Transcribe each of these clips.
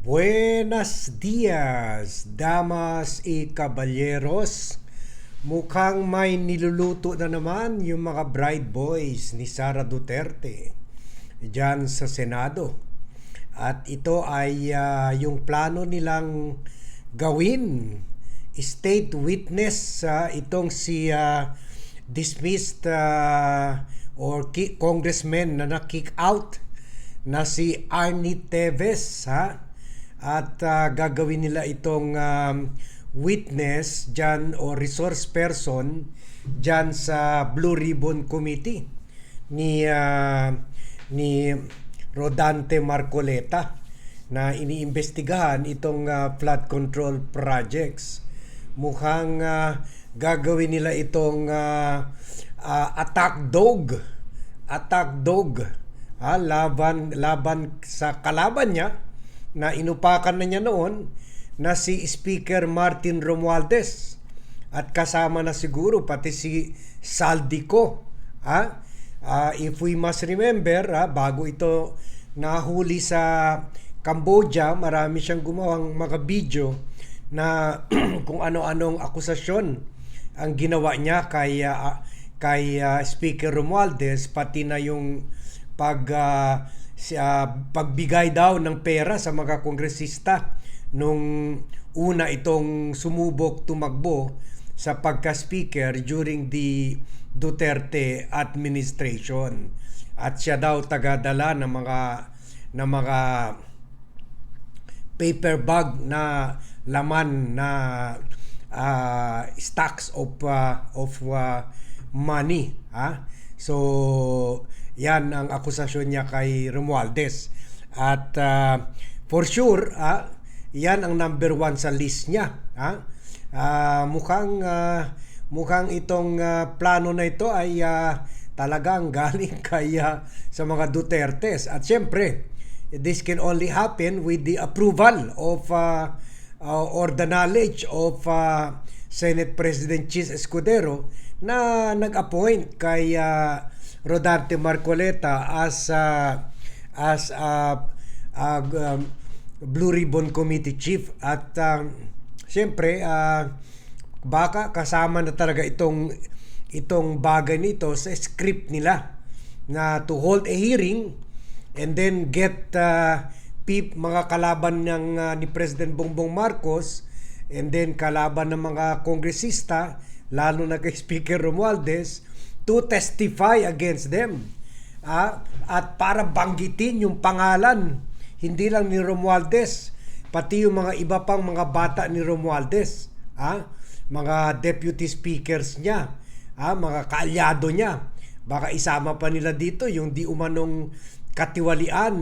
Buenos dias, damas y caballeros. Mukhang may niluluto na naman yung mga bride boys ni Sara Duterte dyan sa Senado. At ito ay yung plano nilang gawin. State witness itong si dismissed congressman na na-kick out na si Arnie Teves, at gagawin nila itong witness dyan o resource person dyan sa Blue Ribbon Committee ni Rodante Marcoleta na iniimbestigahan itong flood control projects. Mukhang gagawin nila itong attack dog laban sa kalaban niya na inupakan na niya noon na si Speaker Martin Romualdez, at kasama na siguro pati si Saldico. If we must remember, bago ito nahuli sa Cambodia, marami siyang gumawang mga video na kung ano-anong akusasyon ang ginawa niya kay Speaker Romualdez, pati na yung pagbigay daw ng pera sa mga kongresista nung una itong sumubok tumakbo sa pagka-speaker during the Duterte administration. At siya daw tagadala ng mga paper bag na laman na stacks of money. So yan ang akusasyon niya kay Romualdez. At for sure, yan ang number one sa list niya. Mukhang itong plano na ito ay talagang galing sa mga Dutertes. At syempre, this can only happen with the approval of or the knowledge of Senate President Chis Escudero na nag-appoint kay Rodante Marcoleta as Blue Ribbon Committee Chief. At siyempre baka kasama na talaga itong bagay nito sa script nila na to hold a hearing and then get mga kalaban ni President Bongbong Marcos and then kalaban ng mga kongresista, lalo na kay Speaker Romualdez, to testify against them. At para banggitin yung pangalan, hindi lang ni Romualdez, pati yung mga iba pang mga bata ni Romualdez, mga deputy speakers niya, mga kaalyado niya. Baka isama pa nila dito yung di umanong katiwalian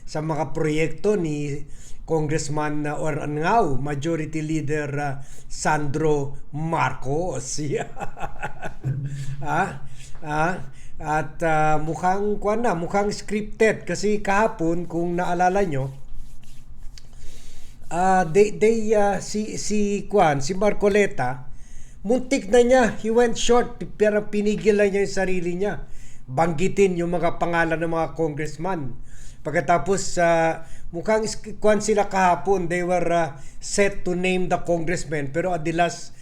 sa mga proyekto ni Congressman or Majority Leader Sandro Marcos. At mukhang scripted kasi kahapon, kung naalala nyo, si Marcoleta, muntik na niya, he went short, pero pinigil na niya yung sarili niya banggitin yung mga pangalan ng mga congressman. Pagkatapos mukhang sila kahapon, they were set to name the congressman, pero at the last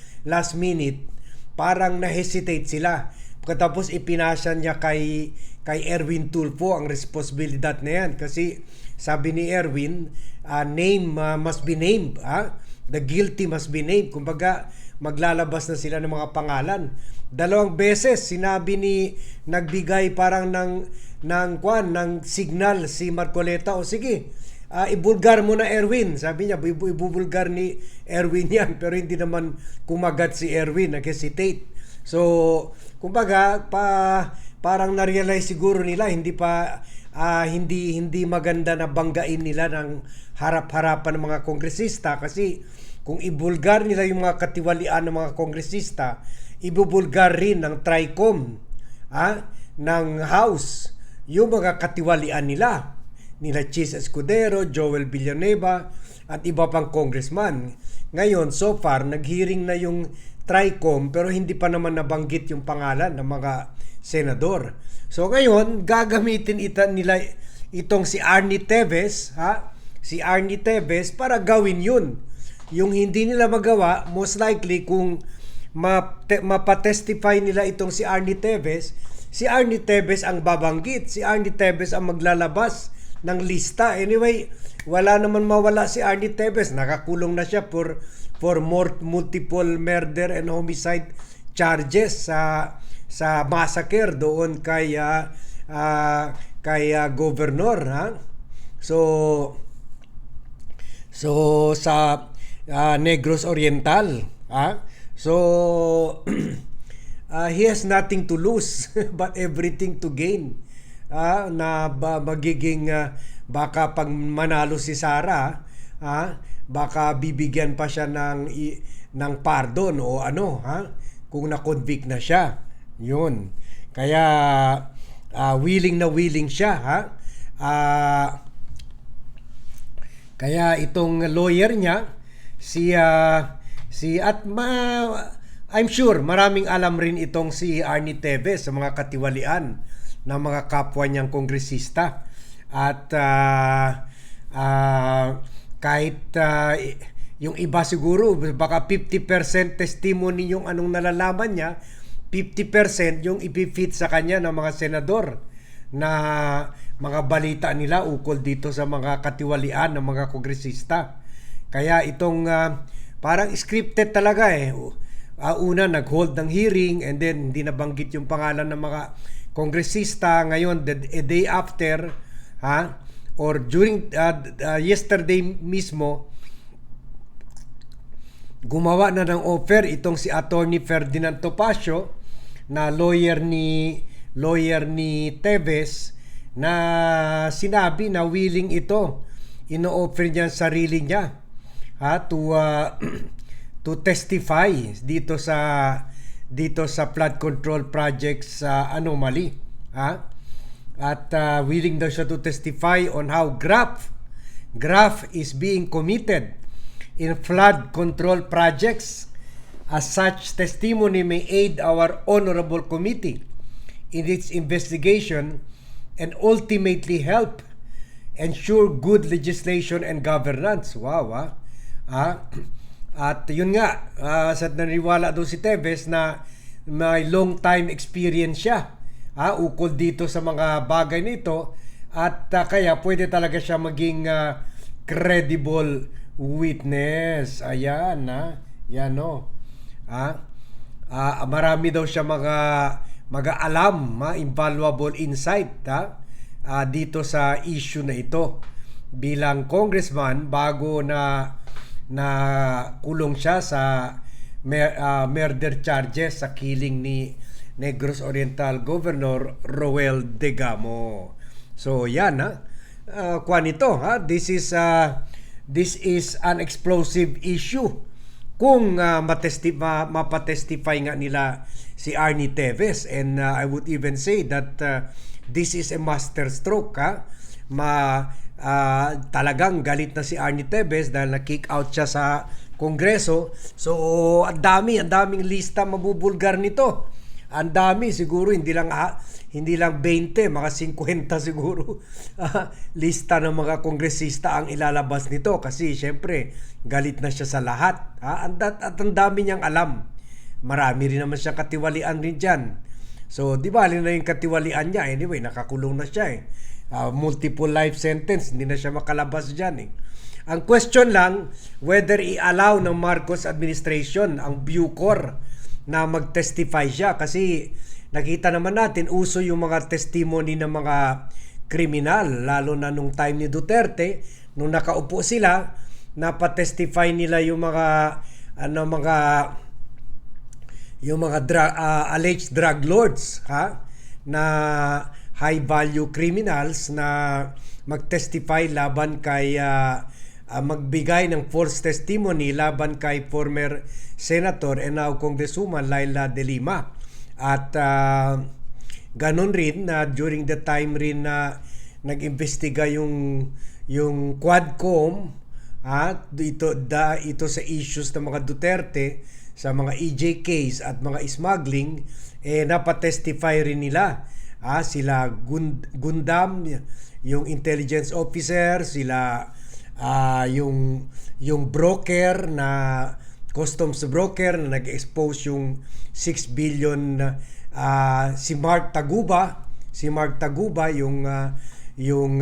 minute parang na-hesitate sila. Pagkatapos ipinasa niya kay Erwin Tulfo ang responsibilidad na yan, kasi sabi ni Erwin, name must be named, the guilty must be named. Kumbaga maglalabas na sila ng mga pangalan. 2 beses nagbigay parang ng signal si Marcoleta, o sige, ibulgar mo na Erwin. Sabi niya, ibubulgar ni Erwin yan, pero hindi naman kumagat si Erwin, nag-hesitate. So, kumbaga, parang na-realize siguro nila, hindi maganda na banggain nila ng harap-harapan ng mga kongresista, kasi kung ibulgar nila yung mga katiwalian ng mga kongresista, ibubulgar rin ng TRICOM, ng House, yung mga katiwalian nila Chis Escudero, Joel Villanueva, at iba pang congressman. Ngayon, so far, nag-hearing na yung TRICOM, pero hindi pa naman nabanggit yung pangalan ng mga senador. So ngayon, gagamitin nila itong si Arnie Teves, si Arnie Tevez para gawin yun. Yung hindi nila magawa, most likely kung mapatestify nila itong si Arnie Tevez, si Arnie Tevez ang babanggit, si Arnie Tevez ang maglalabas ng lista. Anyway, wala naman mawala si Arnie Tevez. Nakakulong na siya for multiple murder and homicide charges sa massacre doon kay governor, ha. So sa Negros Oriental, ha. So he has nothing to lose but everything to gain. Magiging baka pag manalo si Sara, baka bibigyan pa siya ng pardon o ano, ha, kung na-convict na siya. Yun. Kaya willing na willing siya, ha. Kaya itong lawyer niya I'm sure maraming alam rin itong si Arnie Tevez sa mga katiwalian ng mga kapwa niyang kongresista. At kahit yung iba siguro baka 50% testimony yung anong nalalaman niya, 50% yung ipifit sa kanya ng mga senador na mga balita nila ukol dito sa mga katiwalian ng mga kongresista. Kaya itong parang scripted talaga eh. Una nag-hold ng hearing and then hindi nabanggit yung pangalan ng mga kongresista. Ngayon a day after, or during yesterday mismo, gumawa na ng offer itong si Attorney Ferdinand Topacio na lawyer ni Tevez, na sinabi na willing ito, ino-offer niya sarili niya to testify dito sa flood control projects anomaly, at willing daw siya to testify on how graft is being committed in flood control projects. As such testimony may aid our honorable committee in its investigation and ultimately help ensure good legislation and governance. Wow, At yun nga, sa naniwala doon si Tevez na may long time experience siya ukol dito sa mga bagay nito, at kaya pwede talaga siya maging credible witness. Ayan, yan marami daw siya mga alam, invaluable insight dito sa issue na ito bilang congressman bago na kulong siya sa murder charges sa killing ni Negros Oriental Governor Roel Degamo. So yan, kuwan ito, this is an explosive issue kung mapatestify nga nila si Arnie Tevez, and I would even say that this is a master stroke. Talagang galit na si Arnie Tevez dahil na-kick out siya sa Kongreso. So ang daming lista mabubulgar nito. Ang dami, siguro hindi lang 20, mga 50 siguro lista ng mga kongresista ang ilalabas nito, kasi syempre galit na siya sa lahat. At ang dami niyang alam. Marami rin naman siyang katiwalian rin dyan. So di ba, na yung katiwalian niya, anyway, nakakulong na siya multiple life sentence, hindi na siya makalabas dyan Ang question lang, whether i-allow ng Marcos administration ang Bucor na mag-testify siya, kasi nakita naman natin uso yung mga testimony ng mga kriminal, lalo na nung time ni Duterte, nung nakaupo sila, napatestify nila yung mga alleged drug lords, na high value criminals, na magtestify laban kay magbigay ng false testimony laban kay former Senator and now Congresswoman Laila De Lima. At ganun rin na during the time rin na nag-imbestiga yung Quadcom ito sa issues ng mga Duterte, sa mga EJ case at mga smuggling, napatestify rin nila sila Gundam, yung intelligence officer, sila yung broker na customs broker na nag-expose yung 6 billion si Mark Taguba yung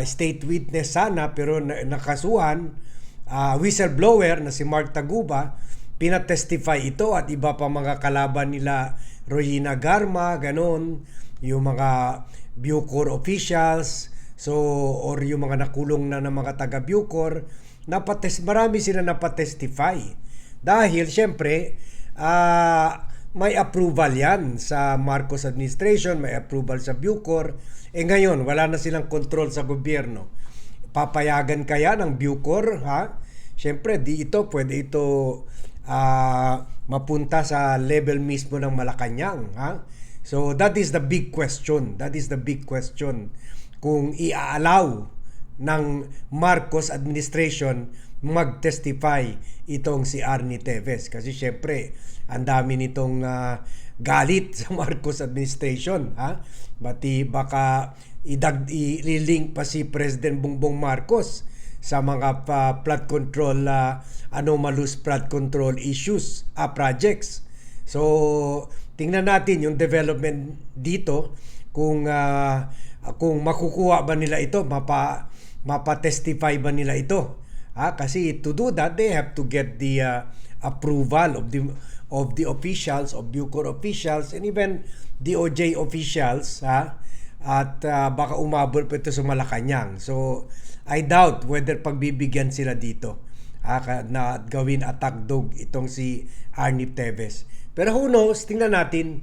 state witness sana pero nakasuhan whistleblower na si Mark Taguba, pinatestify ito at iba pa mga kalaban nila Royina Garma, ganon, yung mga Bucor officials, so or yung mga nakulong na ng mga taga Bucor, marami sila napatestify. Dahil syempre may approval yan sa Marcos administration, may approval sa Bucor. Ngayon, wala na silang control sa gobyerno. Papayagan kaya ng Bucor, ha? Siyempre, pwede ito mapunta sa level mismo ng Malacanang, ha? So, that is the big question. Kung i-allow ng Marcos administration mag-testify itong si Arnie Teves. Kasi siyempre, ang dami nitong galit sa Marcos administration, ha? Baka i-link pa si President Bongbong Marcos sa mga flood control anomalous flood control issues projects. So tingnan natin yung development dito kung makukuha ba nila ito, mapa-testify ba nila ito, kasi to do that they have to get the approval of the officials, of Bucor officials, and even DOJ officials, at baka umabot pa ito sa Malacanang. So I doubt whether pagbibigyan sila dito na gawin attack dog itong si Arnie Teves. Pero who knows, tingnan natin,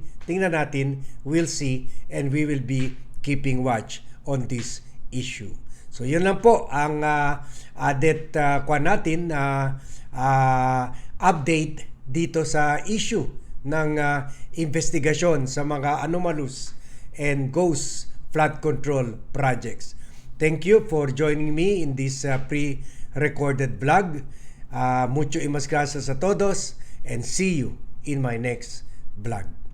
we'll see, and we will be keeping watch on this issue. So yun lang po ang update dito sa issue ng investigasyon sa mga anomalous and ghost flood control projects. Thank you for joining me in this pre-recorded vlog. Mucho imas gracias a todos and see you in my next vlog.